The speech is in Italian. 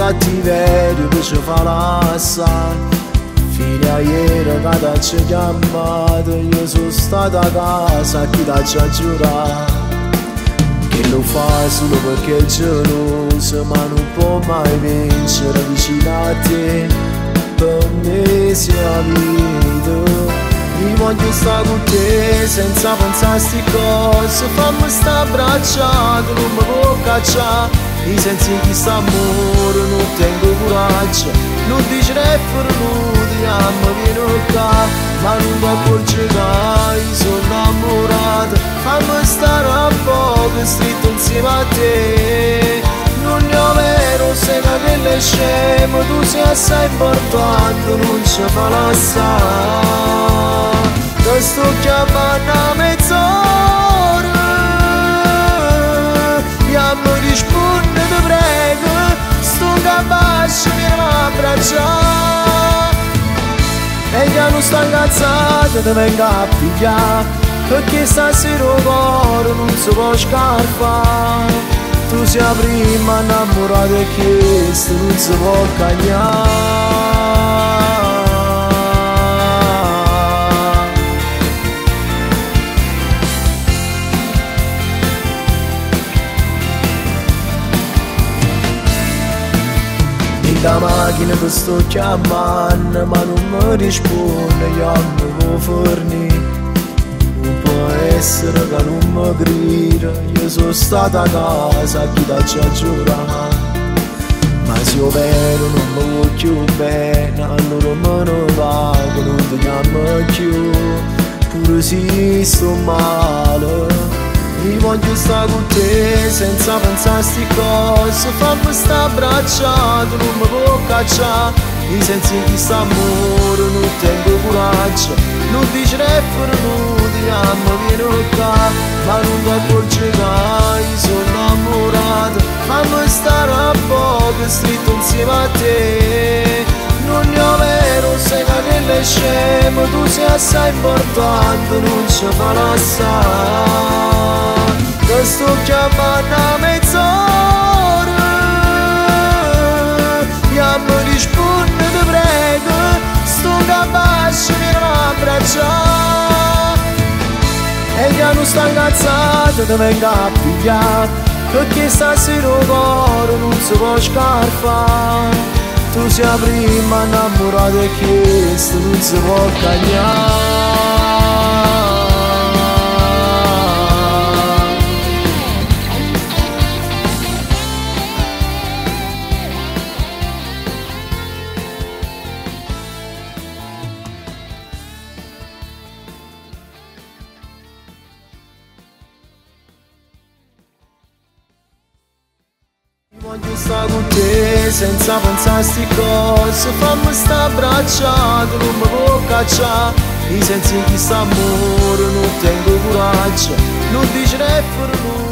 cattiveria che ci fa lassare. Fino a ieri che t'ha chiamato, io sono stata a casa, chi t'ha giurato che lo fa solo perché è geloso, ma non può mai vincere vicino a te. Per me sia vita, io voglio stare con te senza pensare a sti cose. Fammi sta abbracciato, non mi può cacciare. I sensi di st'amore non tengo coraggio. Non dici per nulla, ma vieni qua, ma non mi accorge che sono innamorato. Fammi stare a poco stretto insieme a te. Non è vero, sei che le scemo, tu sei assai importante, non ci fa lassare. Ti sto chiamando a mezz'ora, io mi rispondo, ti prego, sto capace, vieni a abbracciare. E io non sto incazzata, ti vengo a pigliare, perché stasera il cuore non si può scarfare. Tu sei la prima innamorata e questo non si può cagnare. La macchina ti sto chiamando, ma non mi risponde, io mi devo fornire. Non può essere che non mi grida, io sono stata a casa, chi t'ha giurato. Ma se io vero non mi voglio bene, allora me ne vado, non ti chiamo più. Pure se sto male, io voglio stare con te senza pensare a sti cose. Fammi sta abbracciato, non mi può cacciare. I sensi di st'amore non tengo coraggio. Non dici per nulla, ma vieni qua, ma non ti accorge che sono innamorato. Fammi stare a poco stretto insieme a te. Non è vero, sei che le scemo, tu sei assai importante, non ci fa lassare. Ti sto chiamando a mezz'ora, io mi rispondo, ti prego, sto capace, vieni a abbracciare. E io non sto incazzata, ti vengo a pigliare, perché stasera il cuore non si può scarfare. Tu sei la prima innamorata e questo non si può cagnare. Voglio stare con te senza pensare a sti cose. Fammi sta abbracciato, non mi può cacciare. I sensi di st'amore non tengo coraggio. Non dici per nulla.